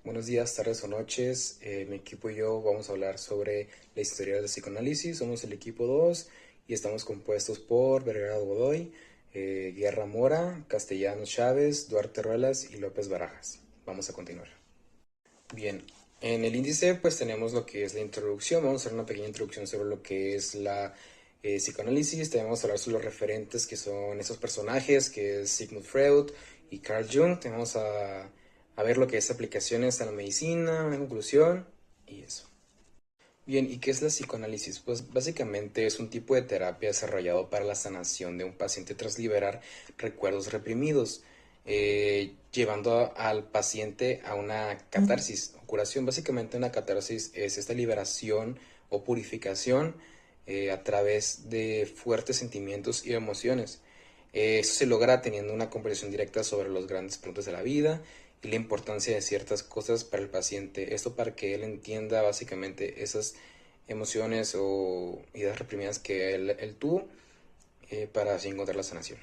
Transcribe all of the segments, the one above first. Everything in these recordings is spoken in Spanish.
Buenos días, tardes o noches. Mi equipo y yo vamos a hablar sobre la historia del psicoanálisis. Somos el equipo 2 y estamos compuestos por Vergara Godoy, Guerra Mora, Castellanos Chávez, Duarte Ruelas y López Barajas. Vamos a continuar. Bien, en el índice pues tenemos lo que es la introducción. Vamos a hacer una pequeña introducción sobre lo que es la psicoanálisis. También vamos a hablar sobre los referentes que son esos personajes, que es Sigmund Freud y Carl Jung. Tenemos a ver lo que es aplicaciones a la medicina, una conclusión y eso. Bien, ¿y qué es la psicoanálisis? Pues básicamente es un tipo de terapia desarrollado para la sanación de un paciente tras liberar recuerdos reprimidos, llevando al paciente a una catarsis o curación. Básicamente una catarsis es esta liberación o purificación a través de fuertes sentimientos y emociones. Eso se logra teniendo una comprensión directa sobre los grandes puntos de la vida y la importancia de ciertas cosas para el paciente. Esto para que él entienda básicamente esas emociones o ideas reprimidas que él tuvo para así encontrar la sanación.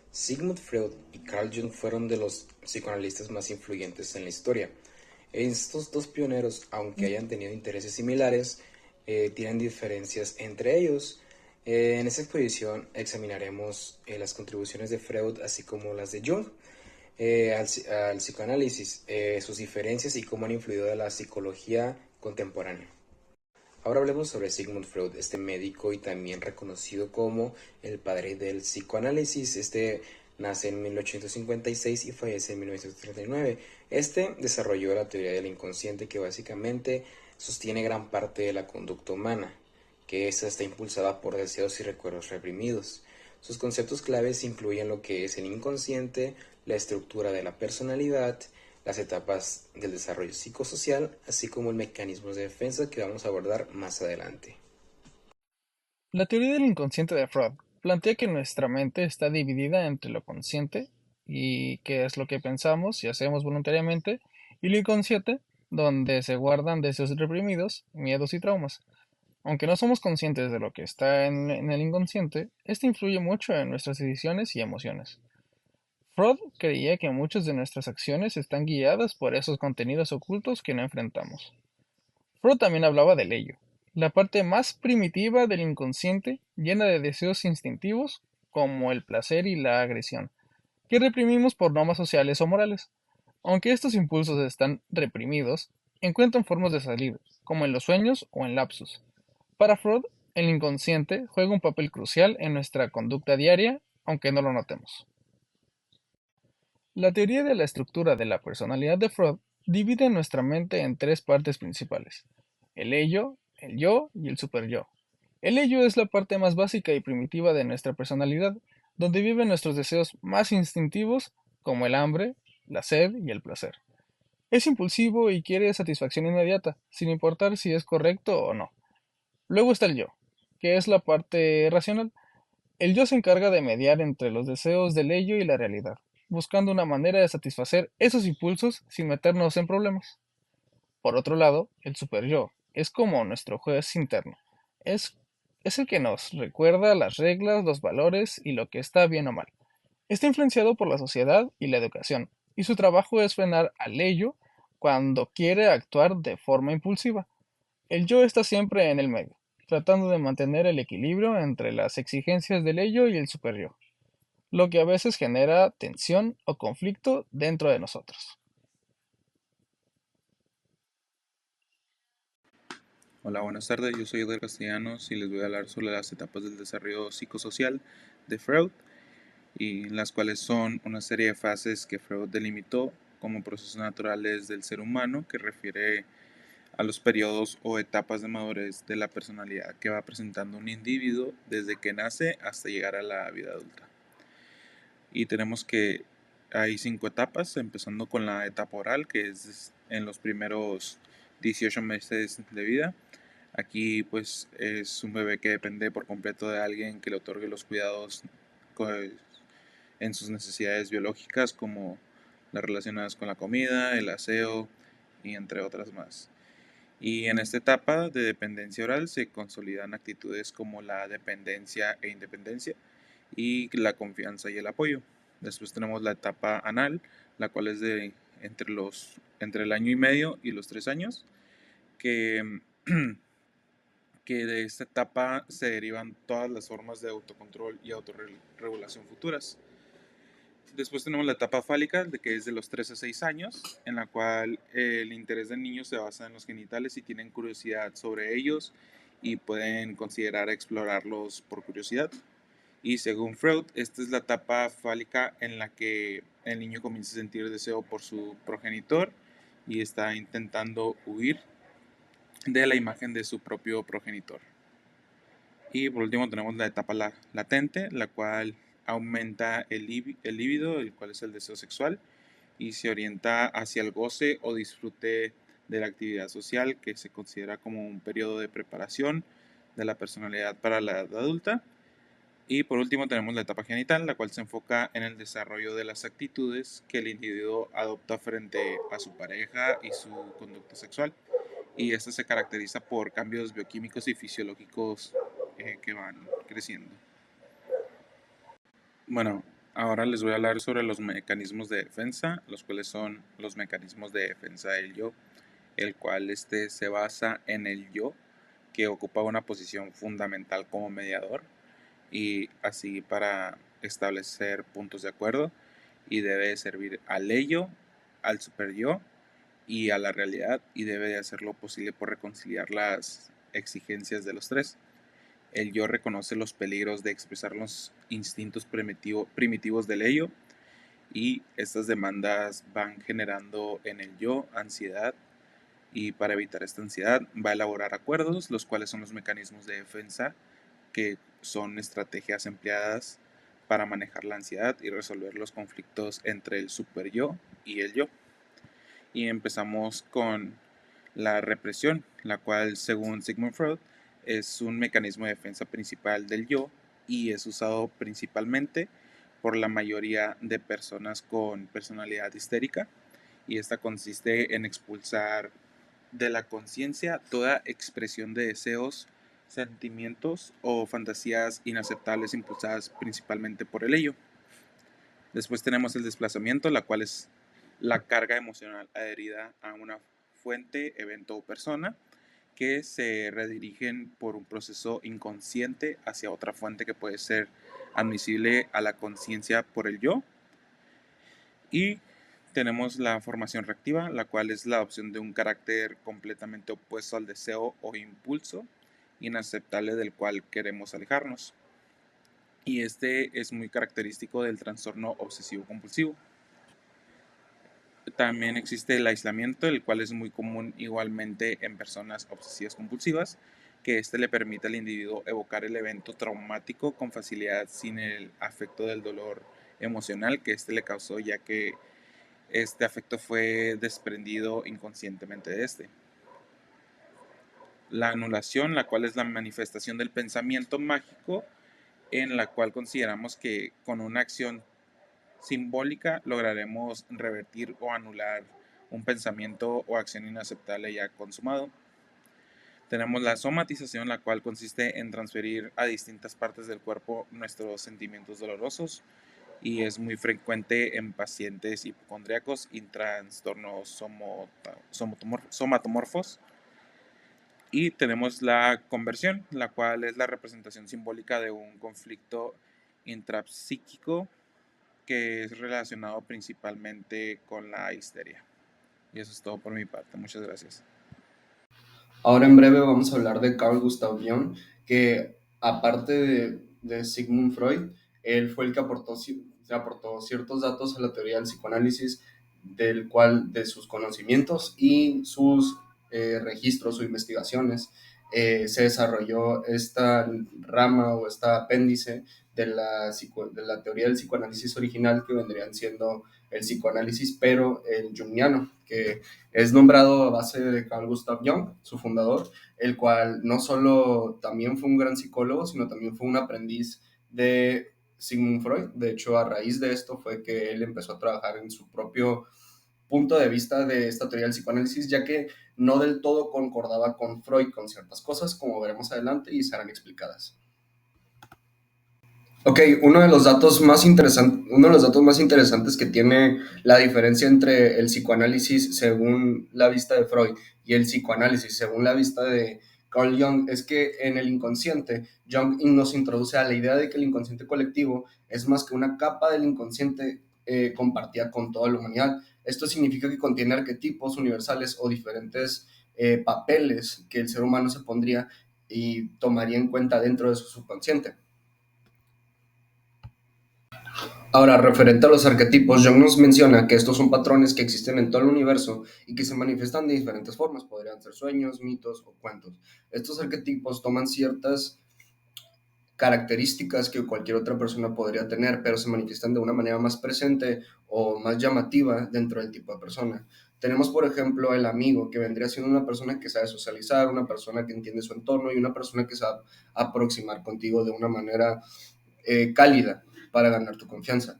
Sigmund Freud y Carl Jung fueron de los psicoanalistas más influyentes en la historia. Estos dos pioneros, aunque hayan tenido intereses similares, tienen diferencias entre ellos. En esta exposición examinaremos las contribuciones de Freud así como las de Jung al psicoanálisis, sus diferencias y cómo han influido en la psicología contemporánea. Ahora hablemos sobre Sigmund Freud, este médico y también reconocido como el padre del psicoanálisis. Este nace en 1856 y fallece en 1939. Este desarrolló la teoría del inconsciente que básicamente sostiene gran parte de la conducta humana, que esta está impulsada por deseos y recuerdos reprimidos. Sus conceptos claves incluyen lo que es el inconsciente, la estructura de la personalidad, las etapas del desarrollo psicosocial, así como el mecanismo de defensa que vamos a abordar más adelante. La teoría del inconsciente de Freud plantea que nuestra mente está dividida entre lo consciente, y que es lo que pensamos y hacemos voluntariamente, y lo inconsciente, donde se guardan deseos reprimidos, miedos y traumas. Aunque no somos conscientes de lo que está en el inconsciente, esto influye mucho en nuestras decisiones y emociones. Freud creía que muchas de nuestras acciones están guiadas por esos contenidos ocultos que no enfrentamos. Freud también hablaba del ello, la parte más primitiva del inconsciente, llena de deseos instintivos, como el placer y la agresión, que reprimimos por normas sociales o morales. Aunque estos impulsos están reprimidos, encuentran formas de salir, como en los sueños o en lapsus. Para Freud, el inconsciente juega un papel crucial en nuestra conducta diaria, aunque no lo notemos. La teoría de la estructura de la personalidad de Freud divide nuestra mente en tres partes principales: el ello, el yo y el superyo. El ello es la parte más básica y primitiva de nuestra personalidad, donde viven nuestros deseos más instintivos, como el hambre, la sed y el placer. Es impulsivo y quiere satisfacción inmediata, sin importar si es correcto o no. Luego está el yo, que es la parte racional. El yo se encarga de mediar entre los deseos del ello y la realidad, buscando una manera de satisfacer esos impulsos sin meternos en problemas. Por otro lado, el superyo es como nuestro juez interno. Es, es el que nos recuerda las reglas, los valores y lo que está bien o mal. Está influenciado por la sociedad y la educación, y su trabajo es frenar al ello cuando quiere actuar de forma impulsiva. El yo está siempre en el medio, tratando de mantener el equilibrio entre las exigencias del ello y el superyo, lo que a veces genera tensión o conflicto dentro de nosotros. Hola, buenas tardes. Yo soy Edgar Castellanos y les voy a hablar sobre las etapas del desarrollo psicosocial de Freud, y las cuales son una serie de fases que Freud delimitó como procesos naturales del ser humano, que refiere a los periodos o etapas de madurez de la personalidad que va presentando un individuo desde que nace hasta llegar a la vida adulta. Y tenemos que hay 5 etapas, empezando con la etapa oral, que es en los primeros 18 meses de vida. Aquí pues es un bebé que depende por completo de alguien que le otorgue los cuidados pues, en sus necesidades biológicas, como las relacionadas con la comida, el aseo y entre otras más. Y en esta etapa de dependencia oral se consolidan actitudes como la dependencia e independencia y la confianza y el apoyo. Después tenemos la etapa anal, la cual es de entre el año y medio y los 3 años, que, que de esta etapa se derivan todas las formas de autocontrol y autorregulación futuras. Después tenemos la etapa fálica, que es de los 3 a 6 años, en la cual el interés del niño se basa en los genitales y tienen curiosidad sobre ellos y pueden considerar explorarlos por curiosidad. Y según Freud, esta es la etapa fálica en la que el niño comienza a sentir deseo por su progenitor y está intentando huir de la imagen de su propio progenitor. Y por último tenemos la etapa latente, la cual aumenta el líbido, el cual es el deseo sexual, y se orienta hacia el goce o disfrute de la actividad social, que se considera como un periodo de preparación de la personalidad para la edad adulta. Y por último tenemos la etapa genital, la cual se enfoca en el desarrollo de las actitudes que el individuo adopta frente a su pareja y su conducta sexual. Y esta se caracteriza por cambios bioquímicos y fisiológicos que van creciendo. Bueno, ahora les voy a hablar sobre los mecanismos de defensa, los cuales son los mecanismos de defensa del yo, el cual se basa en el yo, que ocupa una posición fundamental como mediador y así para establecer puntos de acuerdo, y debe servir al ello, al superyo y a la realidad, y debe de hacer lo posible por reconciliar las exigencias de los tres. El yo reconoce los peligros de expresar los instintos primitivos del ello, y estas demandas van generando en el yo ansiedad, y para evitar esta ansiedad va a elaborar acuerdos, los cuales son los mecanismos de defensa, que son estrategias empleadas para manejar la ansiedad y resolver los conflictos entre el super yo y el yo. Y empezamos con la represión, la cual, según Sigmund Freud, es un mecanismo de defensa principal del yo y es usado principalmente por la mayoría de personas con personalidad histérica, y esta consiste en expulsar de la conciencia toda expresión de deseos, sentimientos o fantasías inaceptables impulsadas principalmente por el ello. Después tenemos el desplazamiento, la cual es la carga emocional adherida a una fuente, evento o persona, que se redirigen por un proceso inconsciente hacia otra fuente que puede ser admisible a la conciencia por el yo. Y tenemos la formación reactiva, la cual es la adopción de un carácter completamente opuesto al deseo o impulso inaceptable del cual queremos alejarnos. Y este es muy característico del trastorno obsesivo compulsivo. También existe el aislamiento, el cual es muy común igualmente en personas obsesivas compulsivas, que le permite al individuo evocar el evento traumático con facilidad sin el afecto del dolor emocional que le causó, ya que este afecto fue desprendido inconscientemente de este. La anulación, la cual es la manifestación del pensamiento mágico, en la cual consideramos que con una acción simbólica lograremos revertir o anular un pensamiento o acción inaceptable ya consumado. Tenemos la somatización, la cual consiste en transferir a distintas partes del cuerpo nuestros sentimientos dolorosos, y es muy frecuente en pacientes hipocondríacos y trastornos somatomorfos. Y tenemos la conversión, la cual es la representación simbólica de un conflicto intrapsíquico que es relacionado principalmente con la histeria. Y eso es todo por mi parte. Muchas gracias. Ahora en breve vamos a hablar de Carl Gustav Jung, que aparte de Sigmund Freud, él fue el que aportó ciertos datos a la teoría del psicoanálisis, del cual de sus conocimientos y sus registros o investigaciones se desarrolló esta rama o esta apéndice de la teoría del psicoanálisis original, que vendrían siendo el psicoanálisis, pero el jungiano, que es nombrado a base de Carl Gustav Jung, su fundador, el cual no solo también fue un gran psicólogo, sino también fue un aprendiz de Sigmund Freud. De hecho, a raíz de esto fue que él empezó a trabajar en su propio punto de vista de esta teoría del psicoanálisis, ya que no del todo concordaba con Freud con ciertas cosas, como veremos adelante y serán explicadas. Ok, uno de los datos más interesantes que tiene la diferencia entre el psicoanálisis según la vista de Freud y el psicoanálisis según la vista de Carl Jung es que en el inconsciente, Jung nos introduce a la idea de que el inconsciente colectivo es más que una capa del inconsciente compartida con toda la humanidad. Esto significa que contiene arquetipos universales o diferentes papeles que el ser humano se pondría y tomaría en cuenta dentro de su subconsciente. Ahora, referente a los arquetipos, Jung nos menciona que estos son patrones que existen en todo el universo y que se manifiestan de diferentes formas. Podrían ser sueños, mitos o cuentos. Estos arquetipos toman ciertas características que cualquier otra persona podría tener, pero se manifiestan de una manera más presente o más llamativa dentro del tipo de persona. Tenemos, por ejemplo, el amigo, que vendría siendo una persona que sabe socializar, una persona que entiende su entorno y una persona que sabe aproximar contigo de una manera cálida para ganar tu confianza.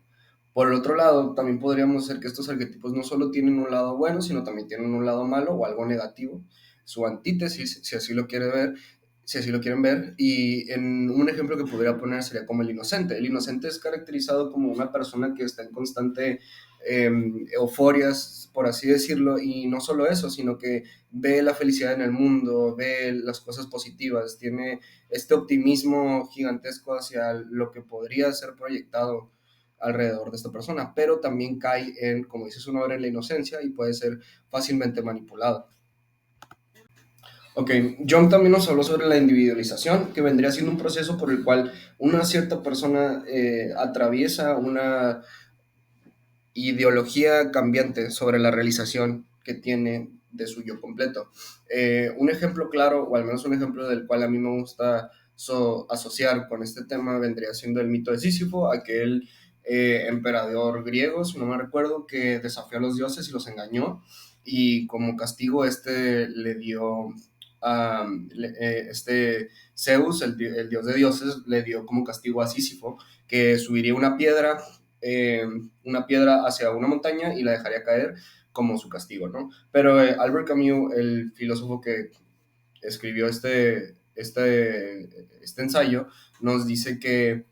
Por el otro lado, también podríamos ser que estos arquetipos no solo tienen un lado bueno, sino también tienen un lado malo o algo negativo, su antítesis, si así lo quiere ver, si así lo quieren ver. Y en un ejemplo que pudiera poner sería como el inocente. El inocente es caracterizado como una persona que está en constante euforias, por así decirlo, y no solo eso, sino que ve la felicidad en el mundo, ve las cosas positivas, tiene este optimismo gigantesco hacia lo que podría ser proyectado alrededor de esta persona, pero también cae en, como dice su nombre, en la inocencia y puede ser fácilmente manipulado. Ok, Jung también nos habló sobre la individualización, que vendría siendo un proceso por el cual una cierta persona atraviesa una ideología cambiante sobre la realización que tiene de su yo completo. Un ejemplo claro, o al menos un ejemplo del cual a mí me gusta asociar con este tema, vendría siendo el mito de Sísifo, aquel emperador griego, si no me recuerdo, que desafió a los dioses y los engañó, y como castigo le dio este Zeus, el dios de dioses, le dio como castigo a Sísifo que subiría una piedra hacia una montaña y la dejaría caer como su castigo, ¿no? Pero Albert Camus, el filósofo que escribió este ensayo, nos dice que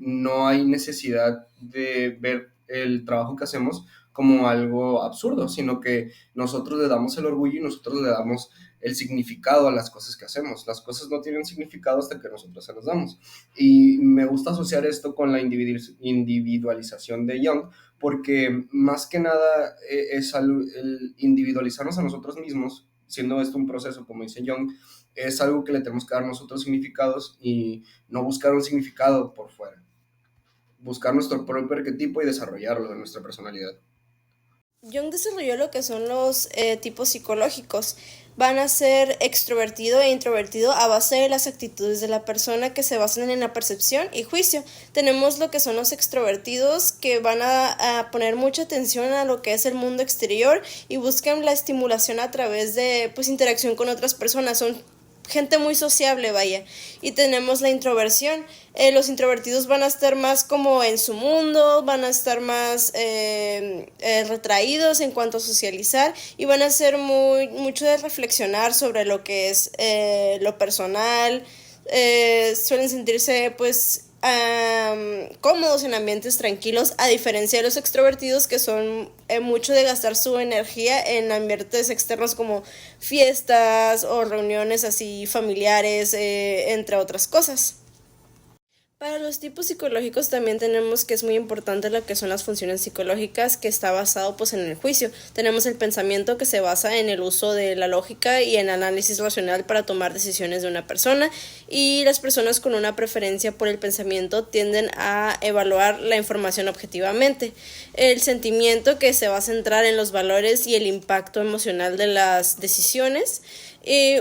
no hay necesidad de ver el trabajo que hacemos como algo absurdo, sino que nosotros le damos el orgullo y nosotros le damos el significado a las cosas que hacemos. Las cosas no tienen significado hasta que nosotros se las damos. Y me gusta asociar esto con la individualización de Jung, porque más que nada es el individualizarnos a nosotros mismos, siendo esto un proceso, como dice Jung, es algo que le tenemos que dar nosotros significados y no buscar un significado por fuera. Buscar nuestro propio arquetipo y desarrollarlo en nuestra personalidad. Jung desarrolló lo que son los tipos psicológicos. Van a ser extrovertido e introvertido a base de las actitudes de la persona que se basan en la percepción y juicio. Tenemos lo que son los extrovertidos que van a poner mucha atención a lo que es el mundo exterior y buscan la estimulación a través de pues interacción con otras personas. Son gente muy sociable, vaya. Y tenemos la introversión. Los introvertidos van a estar más como en su mundo, van a estar más retraídos en cuanto a socializar y van a ser mucho de reflexionar sobre lo que es lo personal. Suelen sentirse pues cómodos en ambientes tranquilos, a diferencia de los extrovertidos que son mucho de gastar su energía en ambientes externos como fiestas o reuniones así familiares, entre otras cosas. Para los tipos psicológicos también tenemos que es muy importante lo que son las funciones psicológicas, que está basado pues en el juicio. Tenemos el pensamiento, que se basa en el uso de la lógica y en análisis racional para tomar decisiones de una persona, y las personas con una preferencia por el pensamiento tienden a evaluar la información objetivamente. El sentimiento, que se va a centrar en los valores y el impacto emocional de las decisiones.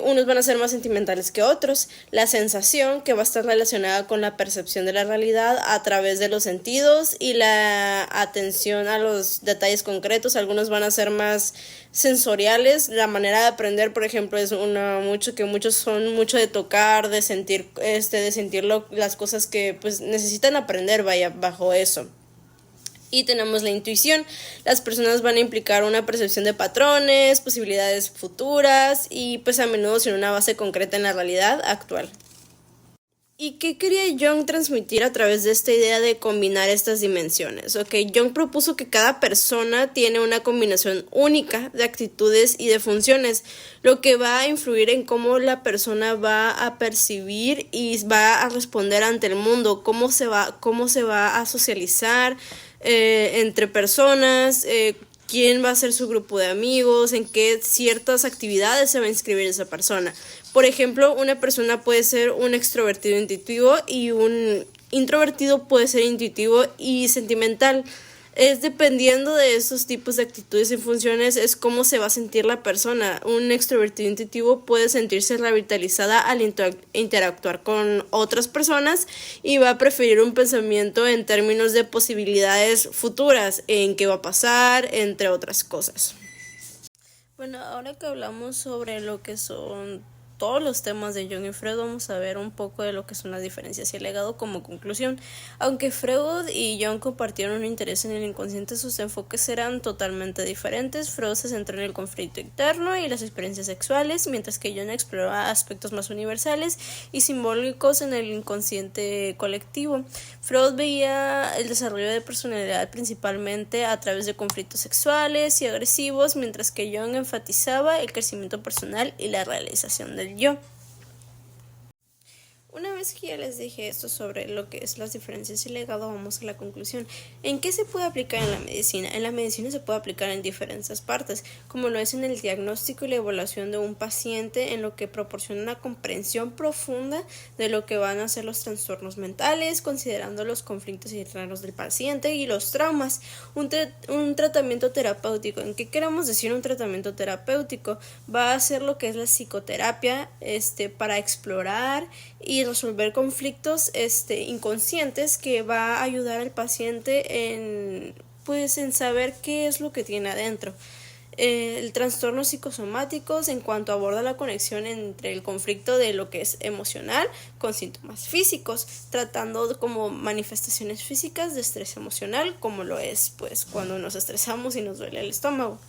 Unos van a ser más sentimentales que otros. La sensación, que va a estar relacionada con la percepción de la realidad a través de los sentidos y la atención a los detalles concretos. Algunos van a ser más sensoriales. La manera de aprender, por ejemplo, es muchos son mucho de tocar, de sentir, las cosas que pues necesitan aprender, vaya, bajo eso. Y tenemos la intuición. Las personas van a implicar una percepción de patrones, posibilidades futuras y pues a menudo sin una base concreta en la realidad actual. ¿Y qué quería Jung transmitir a través de esta idea de combinar estas dimensiones? Ok, Jung propuso que cada persona tiene una combinación única de actitudes y de funciones, lo que va a influir en cómo la persona va a percibir y va a responder ante el mundo, cómo se va a socializar entre personas, quién va a ser su grupo de amigos, en qué ciertas actividades se va a inscribir esa persona. Por ejemplo, una persona puede ser un extrovertido intuitivo y un introvertido puede ser intuitivo y sentimental. Es dependiendo de esos tipos de actitudes y funciones, es cómo se va a sentir la persona. Un extrovertido intuitivo puede sentirse revitalizada al interactuar con otras personas y va a preferir un pensamiento en términos de posibilidades futuras, en qué va a pasar, entre otras cosas. Bueno, ahora que hablamos sobre lo que son todos los temas de Jung y Freud, vamos a ver un poco de lo que son las diferencias y el legado como conclusión. Aunque Freud y Jung compartieron un interés en el inconsciente, sus enfoques eran totalmente diferentes. Freud se centró en el conflicto interno y las experiencias sexuales, mientras que Jung exploraba aspectos más universales y simbólicos en el inconsciente colectivo. Freud veía el desarrollo de personalidad principalmente a través de conflictos sexuales y agresivos, mientras que Jung enfatizaba el crecimiento personal y la realización del yo. Una vez que ya les dije esto sobre lo que es las diferencias y legado, vamos a la conclusión. ¿En qué se puede aplicar en la medicina? En la medicina se puede aplicar en diferentes partes, como lo es en el diagnóstico y la evaluación de un paciente, en lo que proporciona una comprensión profunda de lo que van a ser los trastornos mentales, considerando los conflictos internos del paciente y los traumas. Un tratamiento terapéutico. ¿En qué queremos decir un tratamiento terapéutico? Va a ser lo que es la psicoterapia, para explorar y resolver conflictos inconscientes, que va a ayudar al paciente en saber qué es lo que tiene adentro. El trastorno psicosomáticos, en cuanto aborda la conexión entre el conflicto de lo que es emocional con síntomas físicos, tratando como manifestaciones físicas de estrés emocional, como lo es cuando nos estresamos y nos duele el estómago.